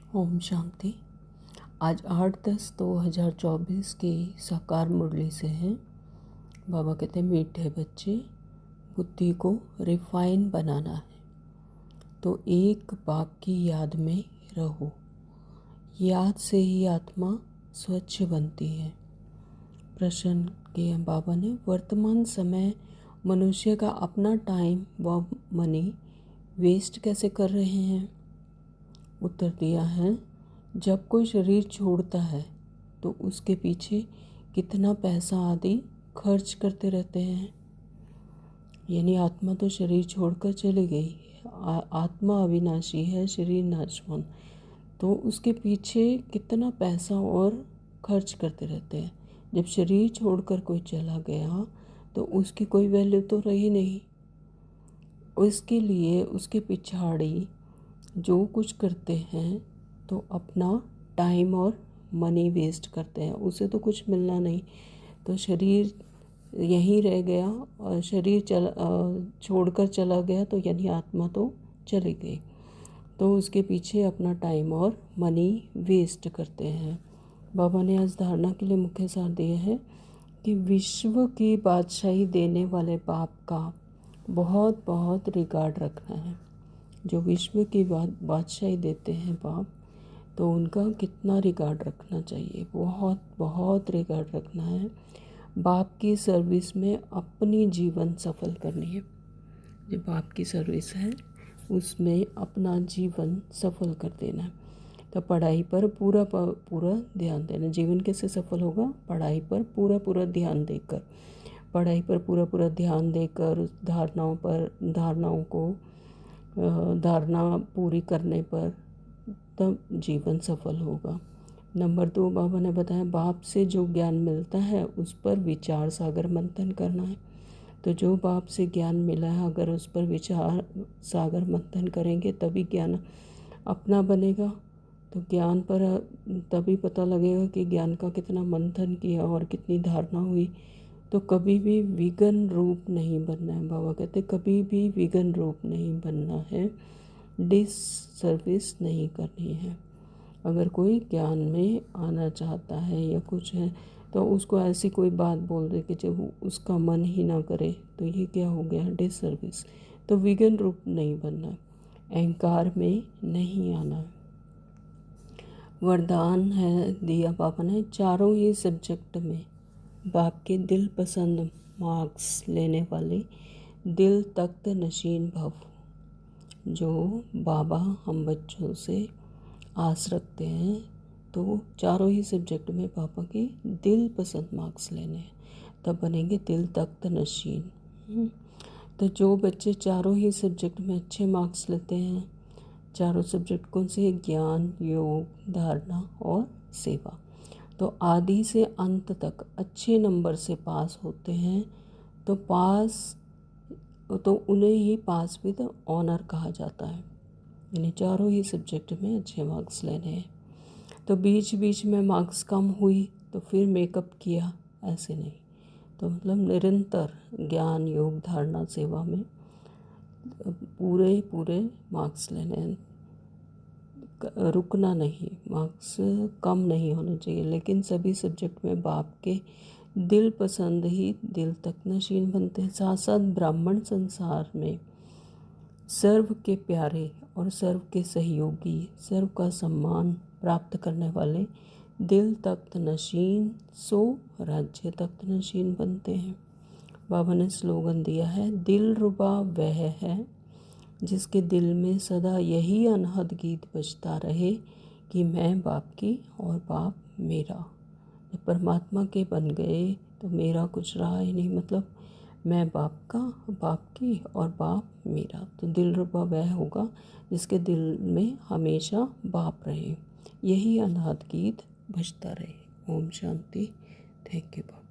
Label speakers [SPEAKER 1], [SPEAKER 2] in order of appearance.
[SPEAKER 1] ओम शांति। आज 8/10/2024 की साकार मुरली से हैं। बाबा कहते हैं मीठे बच्चे, बुद्धि को रिफाइन बनाना है तो एक बाप की याद में रहो। याद से ही आत्मा स्वच्छ बनती है। प्रश्न किया बाबा ने, वर्तमान समय मनुष्य का अपना टाइम व मनी वेस्ट कैसे कर रहे हैं? उत्तर दिया है, जब कोई शरीर छोड़ता है तो उसके पीछे कितना पैसा आदि खर्च करते रहते हैं। यानी आत्मा तो शरीर छोड़कर चली गई, आत्मा अविनाशी है, शरीर नाशवान, तो उसके पीछे कितना पैसा और खर्च करते रहते हैं। जब शरीर छोड़कर कोई चला गया तो उसकी कोई वैल्यू तो रही नहीं। उसके लिए उसके पिछाड़ी जो कुछ करते हैं तो अपना टाइम और मनी वेस्ट करते हैं, उसे तो कुछ मिलना नहीं। तो शरीर यहीं रह गया और शरीर छोड़कर चला गया तो यानी आत्मा तो चली गई, तो उसके पीछे अपना टाइम और मनी वेस्ट करते हैं। बाबा ने आज धारणा के लिए मुख्य सार दिया है कि विश्व की बादशाही देने वाले बाप का बहुत बहुत रिगार्ड रखना है। जो विश्व की बादशाही देते हैं बाप, तो उनका कितना रिगार्ड रखना चाहिए, बहुत बहुत रिगार्ड रखना है। बाप की सर्विस में अपनी जीवन सफल करनी है। जो बाप की सर्विस है उसमें अपना जीवन सफल कर देना है। तो पढ़ाई पर पूरा पूरा ध्यान देना। जीवन कैसे सफल होगा? पढ़ाई पर पूरा पूरा ध्यान देकर, पढ़ाई पर पूरा पूरा ध्यान देकर, उस धारणा पूरी करने पर तब जीवन सफल होगा। नंबर 2, बाबा ने बताया बाप से जो ज्ञान मिलता है उस पर विचार सागर मंथन करना है। तो जो बाप से ज्ञान मिला है अगर उस पर विचार सागर मंथन करेंगे तभी ज्ञान अपना बनेगा। तो ज्ञान पर तभी पता लगेगा कि ज्ञान का कितना मंथन किया और कितनी धारणा हुई। तो कभी भी विघन रूप नहीं बनना है। बाबा कहते कभी भी विघन रूप नहीं बनना है, डिस सर्विस नहीं करनी है। अगर कोई ज्ञान में आना चाहता है या कुछ है तो उसको ऐसी कोई बात बोल दे कि जब उसका मन ही ना करे, तो ये क्या हो गया? Disservice. तो विघन रूप नहीं बनना, अहंकार में नहीं आना। वरदान है दिया बाबा ने, चारों ही सब्जेक्ट में बाप के दिल पसंद मार्क्स लेने वाले दिल तख्त नशीन भव। जो बाबा हम बच्चों से आस रखते हैं तो चारों ही सब्जेक्ट में पापा के दिल पसंद मार्क्स लेने हैं, तब बनेंगे दिल तख्त नशीन। तो जो बच्चे चारों ही सब्जेक्ट में अच्छे मार्क्स लेते हैं, चारों सब्जेक्ट कौन से? ज्ञान, योग, धारणा और सेवा, तो आदि से अंत तक अच्छे नंबर से पास होते हैं। तो उन्हें ही पास विद ऑनर कहा जाता है। यानी चारों ही सब्जेक्ट में अच्छे मार्क्स लेने हैं। तो बीच बीच में मार्क्स कम हुई तो फिर मेकअप किया, ऐसे नहीं। तो मतलब निरंतर ज्ञान, योग, धारणा, सेवा में पूरे पूरे मार्क्स लेने हैं, रुकना नहीं, मार्क्स कम नहीं होने चाहिए। लेकिन सभी सब्जेक्ट में बाप के दिल पसंद ही दिल तक नशीन बनते हैं। साथ साथ ब्राह्मण संसार में सर्व के प्यारे और सर्व के सहयोगी, सर्व का सम्मान प्राप्त करने वाले दिल तख्त नशीन सो राज्य तख्त नशीन बनते हैं। बाबा ने स्लोगन दिया है, दिल रुबा वह है जिसके दिल में सदा यही अनहद गीत बजता रहे कि मैं बाप की और बाप मेरा। जब परमात्मा के बन गए तो मेरा कुछ रहा ही नहीं, मतलब मैं बाप का, बाप की और बाप मेरा। तो दिल रुबा वह होगा जिसके दिल में हमेशा बाप रहे, यही अनहद गीत बजता रहे। ओम शांति। Thank you Baba.